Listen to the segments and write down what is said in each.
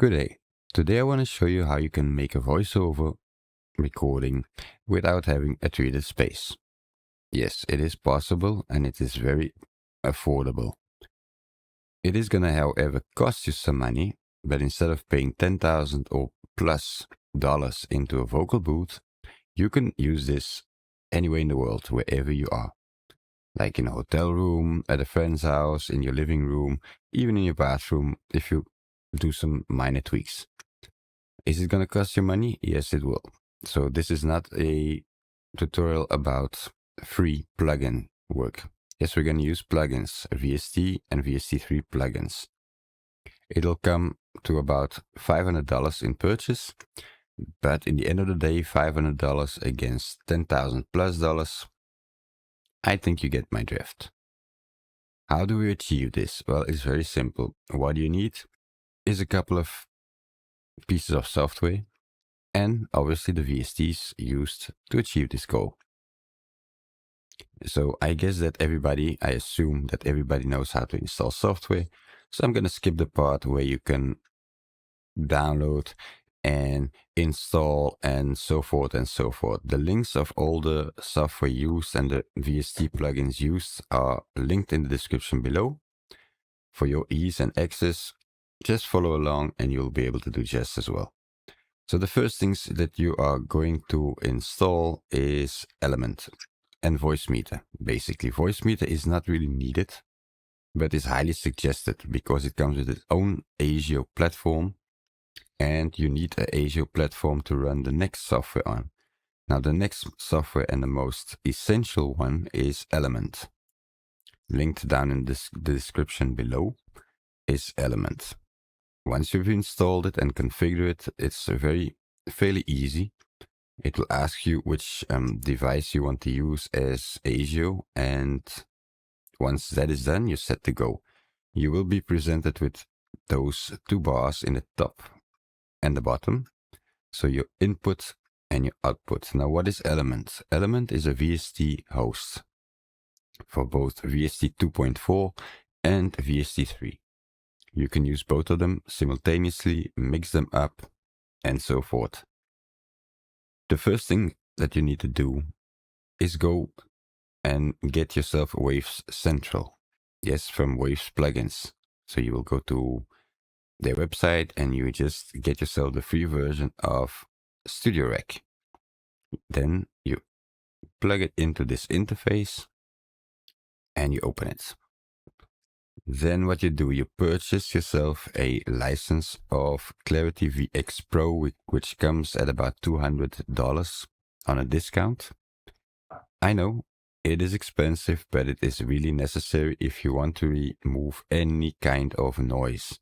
Good day. Today I want to show you how you can make a voiceover recording without having a treated space. Yes, it is possible and it is very affordable. It is gonna, however, cost you some money, but instead of paying $10,000 or plus dollars into a vocal booth, you can use this anywhere in the world, wherever you are. Like in a hotel room, at a friend's house, in your living room, even in your bathroom, if you do some minor tweaks. Is it going to cost you money? Yes, it will. So this is not a tutorial about free plugin work. Yes, we're going to use plugins, VST and VST3 plugins. It'll come to about $500 in purchase, but in the end of the day, $500 against $10,000 plus dollars, I think you get my drift. How do we achieve this? Well, it's very simple. What you need is a couple of pieces of software and obviously the VSTs used to achieve this goal. So I assume that everybody knows how to install software. So I'm going to skip the part where you can download and install and so forth and so forth. The links of all the software used and the VST plugins used are linked in the description below. For your ease and access, just follow along and you'll be able to do just as well. So the first things that you are going to install is Element and Voicemeeter. Basically, Voicemeeter is not really needed, but is highly suggested because it comes with its own ASIO platform, and you need an ASIO platform to run the next software on. Now, the next software and the most essential one is Element. Linked down in the description below is Element. Once you've installed it and configured it, it's fairly easy. It will ask you which device you want to use as ASIO, and once that is done, you're set to go. You will be presented with those two bars in the top and the bottom. So your input and your output. Now, what is Element? Element is a VST host for both VST 2.4 and VST 3. You can use both of them simultaneously, mix them up, and so forth. The first thing that you need to do is go and get yourself Waves Central. Yes, from Waves plugins. So you will go to their website and you just get yourself the free version of Studio Rack. Then you plug it into this interface and you open it. Then what you do, you purchase yourself a license of Clarity VX Pro, which comes at about $200 on a discount. I know it is expensive, but it is really necessary if you want to remove any kind of noise.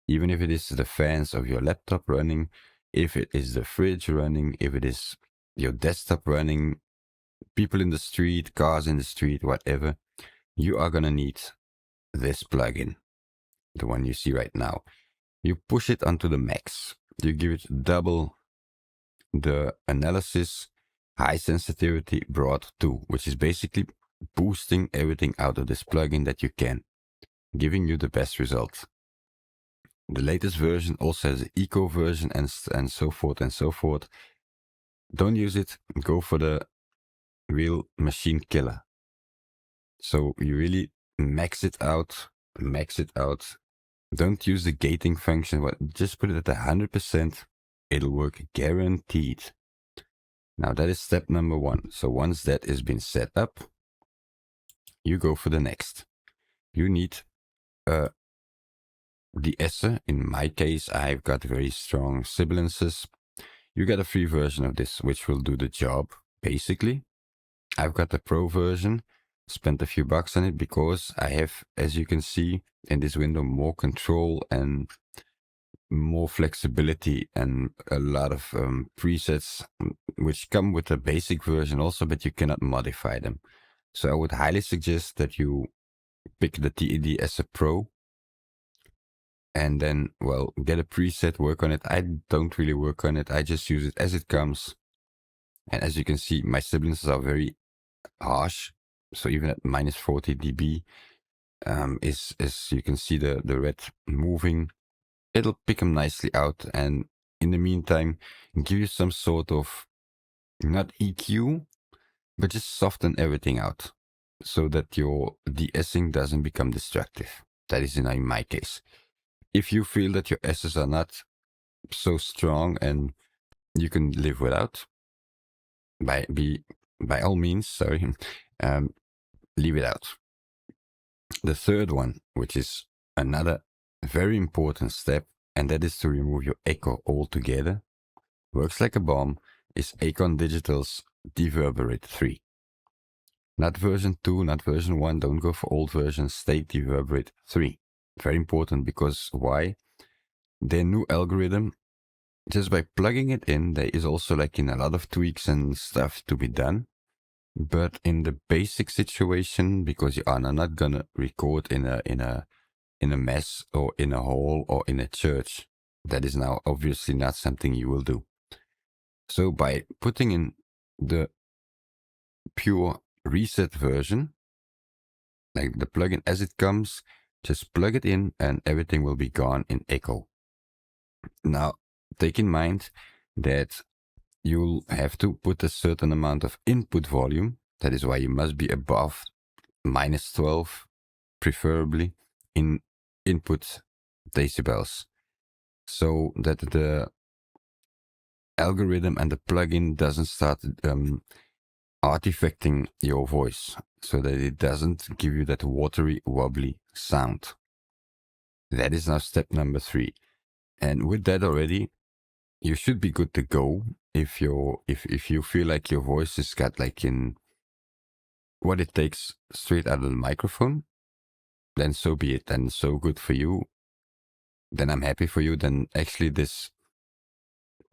Even if it is the fans of your laptop running, if it is the fridge running, if it is your desktop running, people in the street, cars in the street, whatever, you are gonna need this plugin, the one you see right now. You push it onto the max. You give it double the analysis, high sensitivity, broad 2, which is basically boosting everything out of this plugin that you can, giving you the best result. The latest version also has an eco version and so forth and so forth. Don't use it. Go for the real machine killer. So you really max it out. Don't use the gating function, but just put it at 100%. It'll work guaranteed. Now that is step number 1. So once that has been set up, you go for the next. You need de-esser. In my case, I've got very strong sibilances. You get a free version of this, which will do the job, basically. I've got the pro version, spent a few bucks on it because I have, as you can see in this window, more control and more flexibility and a lot of presets which come with the basic version also, but you cannot modify them. So I would highly suggest that you pick the de-esser Pro and then, well, get a preset, work on it. I don't really work on it. I just use it as it comes. And as you can see, my sibilances are very harsh. So even at minus 40 dB, you can see the red moving. it'll pick them nicely out, and in the meantime, give you some sort of, not EQ, but just soften everything out so that your de-essing doesn't become destructive. That is in my case. If you feel that your S's are not so strong and you can live without, by all means, sorry, leave it out. The third one, which is another very important step, and that is to remove your echo altogether, works like a bomb, is Acon Digital's Deverberate 3. Not version 2, not version 1, don't go for old versions, stay Deverberate 3. Very important, because why? Their new algorithm, just by plugging it in, there is also like in a lot of tweaks and stuff to be done. But in the basic situation, because you are not gonna record in a mess or in a hall or in a church, that is now obviously not something you will do. So by putting in the pure reset version, like the plugin as it comes, just plug it in and everything will be gone in echo. Now, take in mind that you'll have to put a certain amount of input volume. That is why you must be above -12, preferably, in input decibels, so that the algorithm and the plugin doesn't start artifacting your voice, so that it doesn't give you that watery, wobbly sound. That is now step number 3. And with that already, you should be good to go. If you feel like your voice has got like in what it takes straight out of the microphone, then so be it, and so good for you. Then I'm happy for you. Then actually this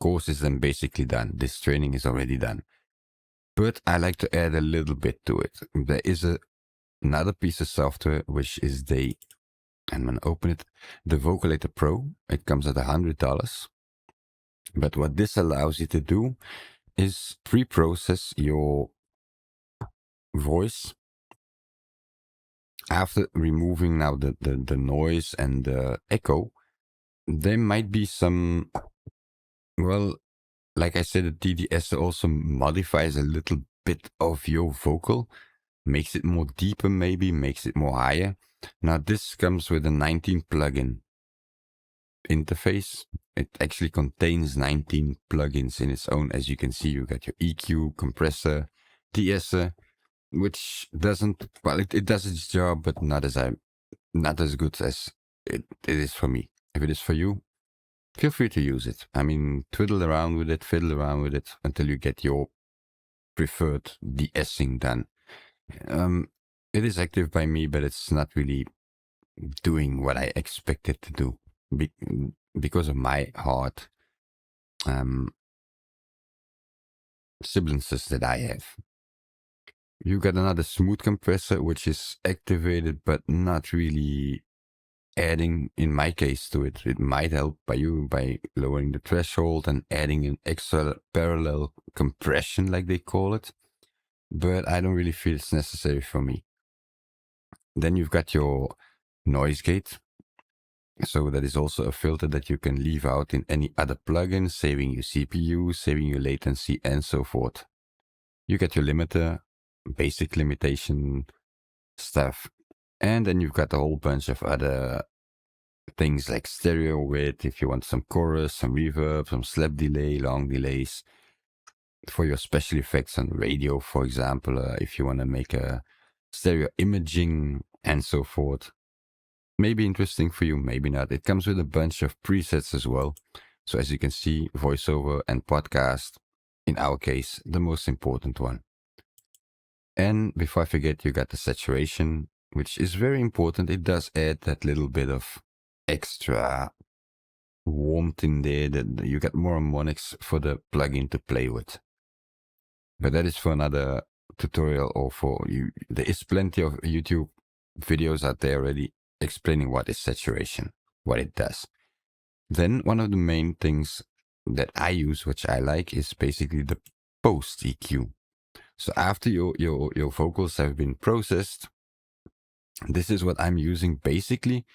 course is then basically done. This training is already done. But I like to add a little bit to it. There is another piece of software, which is I'm going to open it, the Vocalator Pro. It comes at $100. But what this allows you to do is pre-process your voice after removing now the noise and the echo. There might be some, well, like I said, the DDS also modifies a little bit of your vocal, makes it more deeper maybe, makes it more higher. Now this comes with a 19 plugin interface. It actually contains 19 plugins in its own. As you can see, you got your EQ, compressor, de-esser, which doesn't, well, it does its job, but not as good as it is for me. If it is for you, feel free to use it. I mean, twiddle around with it, fiddle around with it until you get your preferred de-essing done. It is active by me, but it's not really doing what I expect it to do because of my hard silences that I have. You got another smooth compressor, which is activated, but not really adding, in my case, to it. It might help by lowering the threshold and adding an extra parallel compression, like they call it. But I don't really feel it's necessary for me. Then you've got your noise gate. So that is also a filter that you can leave out in any other plugin, saving your CPU, saving your latency, and so forth. You get your limiter, basic limitation stuff, and then you've got a whole bunch of other things like stereo width, if you want some chorus, some reverb, some slap delay, long delays, for your special effects on radio, for example, if you want to make a stereo imaging and so forth. Maybe interesting for you, maybe not. It comes with a bunch of presets as well. So as you can see, voiceover and podcast, in our case, the most important one. And before I forget, you got the saturation, which is very important. It does add that little bit of extra warmth in there, that you get more harmonics for the plugin to play with. But that is for another tutorial, or for you. There is plenty of YouTube videos out there already explaining what is saturation, what it does. Then one of the main things that I use, which I like, is basically the post EQ. So after your vocals have been processed, this is what I'm using basically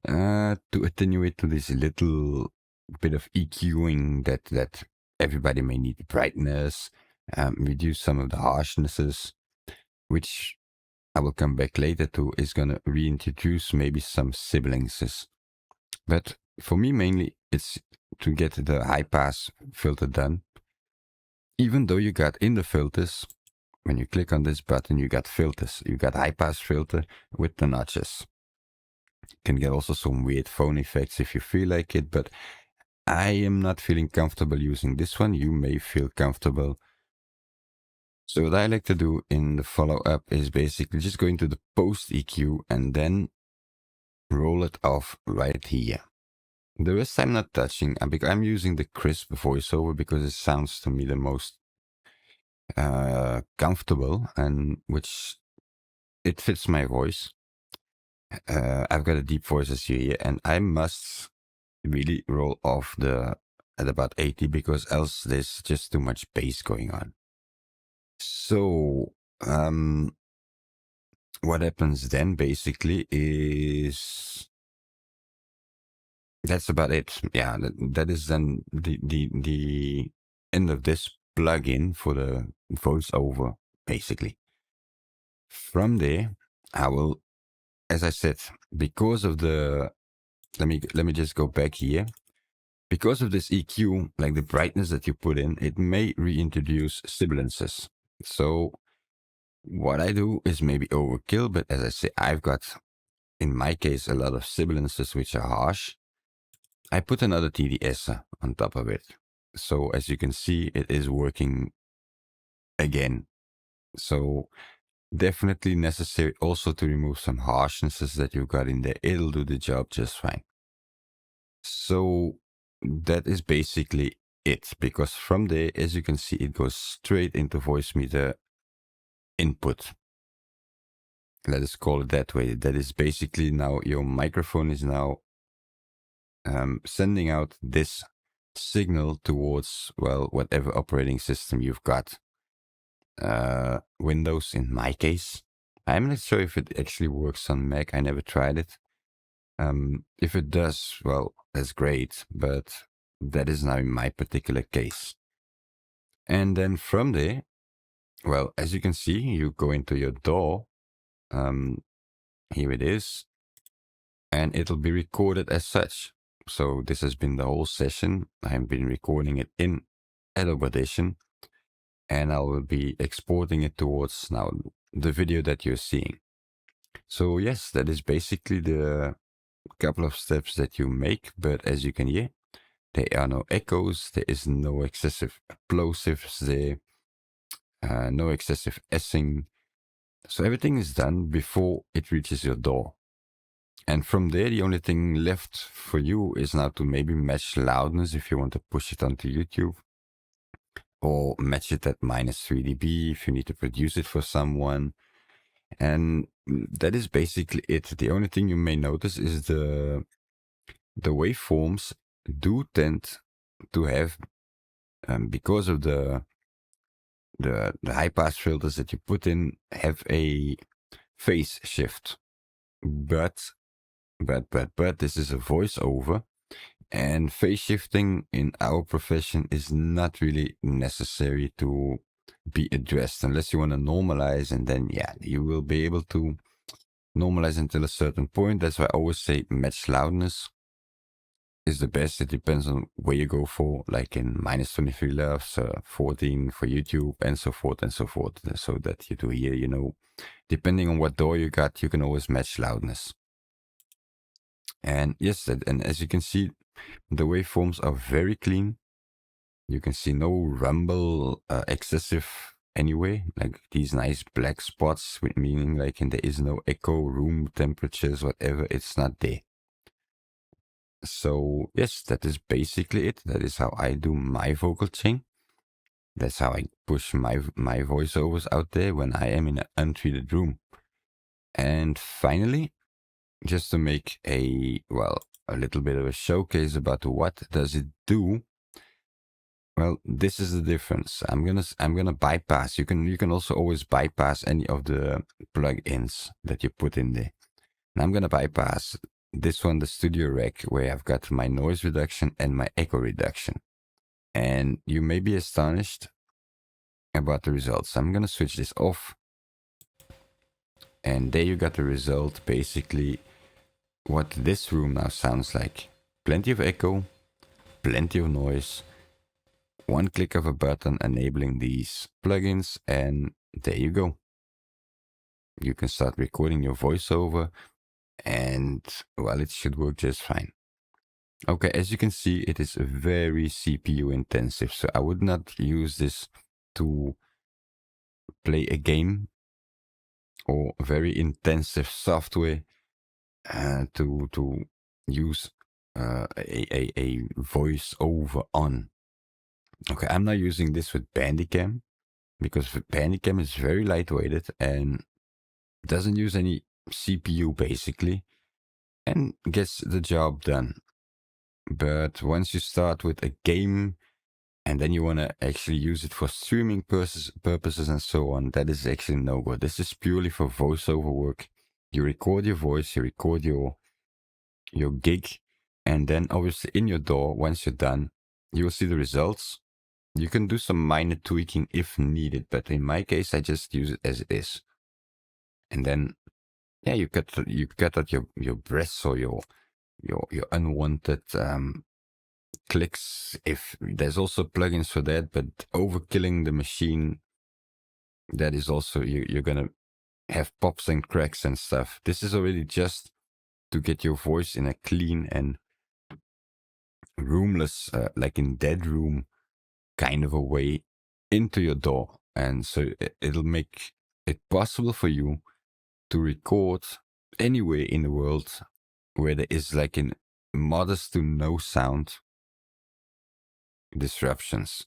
to attenuate to this little bit of EQing that everybody may need. Brightness, reduce some of the harshnesses, which I will come back later to, is going to reintroduce maybe some siblings. But for me, mainly, it's to get the high pass filter done. Even though you got in the filters, when you click on this button, you got filters. You got high pass filter with the notches. You can get also some weird phone effects if you feel like it, but I am not feeling comfortable using this one. You may feel comfortable. So what I like to do in the follow-up is basically just go into the post EQ and then roll it off right here. The rest I'm not touching. I'm using the crisp voiceover because it sounds to me the most comfortable, and which it fits my voice. I've got a deep voice as you hear, and I must really roll off at about 80 because else there's just too much bass going on. So what happens then basically is that's about it. Yeah, that is then the end of this plugin for the voiceover, basically. From there, I will, as I said, because of the let me just go back here. Because of this EQ, like the brightness that you put in, it may reintroduce sibilances. So what I do is maybe overkill, but as I say, I've got, in my case, a lot of sibilances which are harsh. I put another TDS on top of it. So as you can see, it is working again. So definitely necessary also to remove some harshnesses that you've got in there. It'll do the job just fine. So that is basically it, because from there, as you can see, it goes straight into Voicemeeter input. Let us call it that way. That is basically now your microphone is now sending out this signal towards, well, whatever operating system you've got. Windows in my case. I'm not sure if it actually works on Mac. I never tried it. If it does, well, that's great, but that is now in my particular case. And then from there, well, as you can see, you go into your DAW. Here it is. And it'll be recorded as such. So this has been the whole session. I've been recording it in Adobe Audition. And I will be exporting it towards now the video that you're seeing. So yes, that is basically the couple of steps that you make. But as you can hear, there are no echoes. There is no excessive plosives there. No excessive essing. So everything is done before it reaches your DAW. And from there, the only thing left for you is now to maybe match loudness if you want to push it onto YouTube. Or match it at -3 dB if you need to produce it for someone. And that is basically it. The only thing you may notice is the waveforms do tend to have, because of the high pass filters that you put in, have a phase shift. But this is a voiceover, and phase shifting in our profession is not really necessary to be addressed unless you want to normalize, and then yeah, you will be able to normalize until a certain point. That's why I always say match loudness is the best. It depends on where you go for, like in -23 loves, 14 for YouTube, and so forth and so forth. So that you do here, you know, depending on what DAW you got, you can always match loudness. And yes, and as you can see, the waveforms are very clean. You can see no rumble, excessive anyway, like these nice black spots, meaning like, and there is no echo, room temperatures, whatever, it's not there. So yes, that is basically it. That is how I do my vocal chain. That's how I push my voiceovers out there when I am in an untreated room. And finally, just to make a little bit of a showcase about what does it do. Well, this is the difference. I'm gonna bypass. You can also always bypass any of the plugins that you put in there. And I'm gonna bypass this one, the studio rack, where I've got my noise reduction and my echo reduction. And you may be astonished about the results. I'm gonna switch this off. And there you got the result, basically what this room now sounds like. Plenty of echo, plenty of noise, one click of a button enabling these plugins, and there you go. You can start recording your voiceover, and well, it should work just fine. Okay, as you can see, it is very CPU intensive, so I would not use this to play a game or very intensive software to use a voice over on. Okay, I'm not using this with Bandicam because Bandicam is very lightweighted and doesn't use any CPU basically and gets the job done. But once you start with a game and then you want to actually use it for streaming purposes and so on, that is actually no good. This is purely for voiceover work. You record your voice, you record your gig, and then obviously in your DAW, once you're done, you will see the results. You can do some minor tweaking if needed, but in my case, I just use it as it is. And then, yeah, you cut out your breaths or your unwanted clicks. If there's also plugins for that, but overkilling the machine, that is also you're gonna have pops and cracks and stuff. This is already just to get your voice in a clean and roomless, like in dead room kind of a way into your DAW. And so it'll make it possible for you to record anywhere in the world where there is like in modest to no sound disruptions.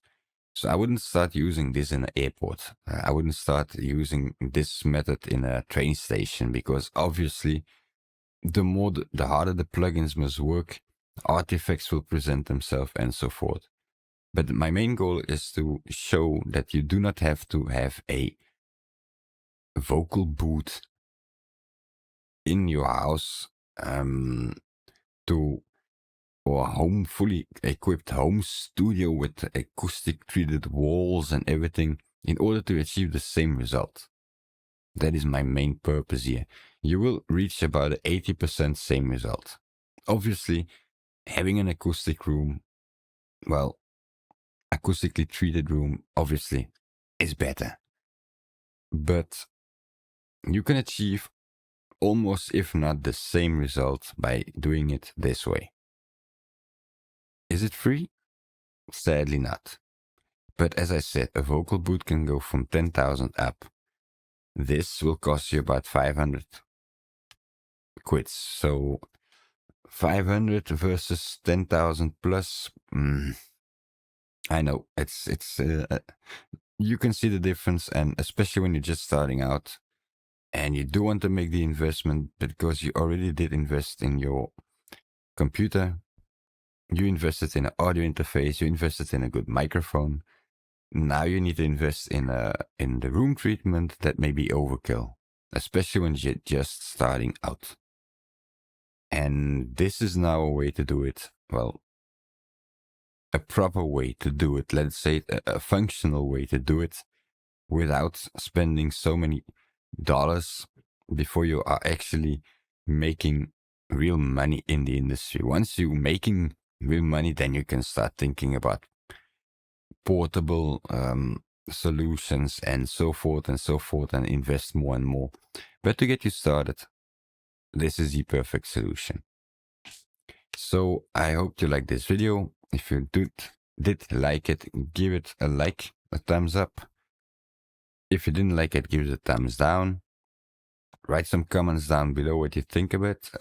So I wouldn't start using this in an airport. I wouldn't start using this method in a train station because obviously the harder the plugins must work, artifacts will present themselves and so forth. But my main goal is to show that you do not have to have a vocal booth in your house or a fully equipped home studio with acoustic treated walls and everything in order to achieve the same result. That is my main purpose here. You will reach about 80% same result. Obviously, having an acoustic room, well, acoustically treated room, obviously, is better. But you can achieve almost, if not the same result by doing it this way. Is it free? Sadly not. But as I said, a vocal booth can go from 10,000 up. This will cost you about 500 quids. So 500 versus 10,000 plus. I know it's you can see the difference, and especially when you're just starting out and you do want to make the investment because you already did invest in your computer, you invested in an audio interface, you invested in a good microphone. Now you need to invest in the room treatment. That may be overkill, especially when you're just starting out. And this is now a way to do it. Well, a proper way to do it. Let's say a functional way to do it without spending so many dollars before you are actually making real money in the industry. Once you're making real money, then you can start thinking about portable solutions and so forth and invest more and more. But to get you started, this is the perfect solution. So I hope you like this video. If you did like it, give it a like, a thumbs up. If you didn't like it, give it a thumbs down. Write some comments down below what you think of it.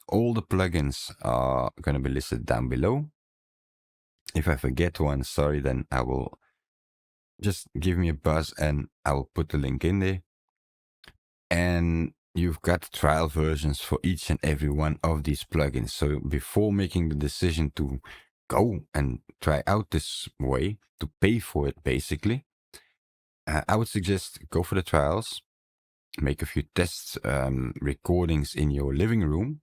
All the plugins are going to be listed down below. If I forget one, sorry, then I will just give me a buzz and I will put the link in there. And you've got trial versions for each and every one of these plugins. So before making the decision to go and try out this way, to pay for it basically, I would suggest go for the trials, make a few test recordings in your living room,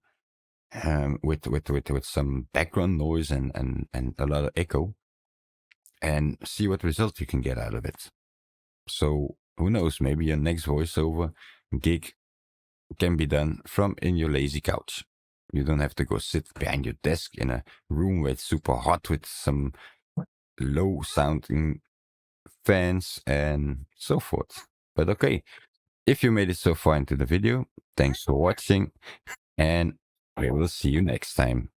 with some background noise and a lot of echo, and see what result you can get out of it. So who knows, maybe your next voiceover gig can be done from in your lazy couch. You don't have to go sit behind your desk in a room where it's super hot with some low sounding fans and so forth. But okay, if you made it so far into the video, thanks for watching, and we will see you next time.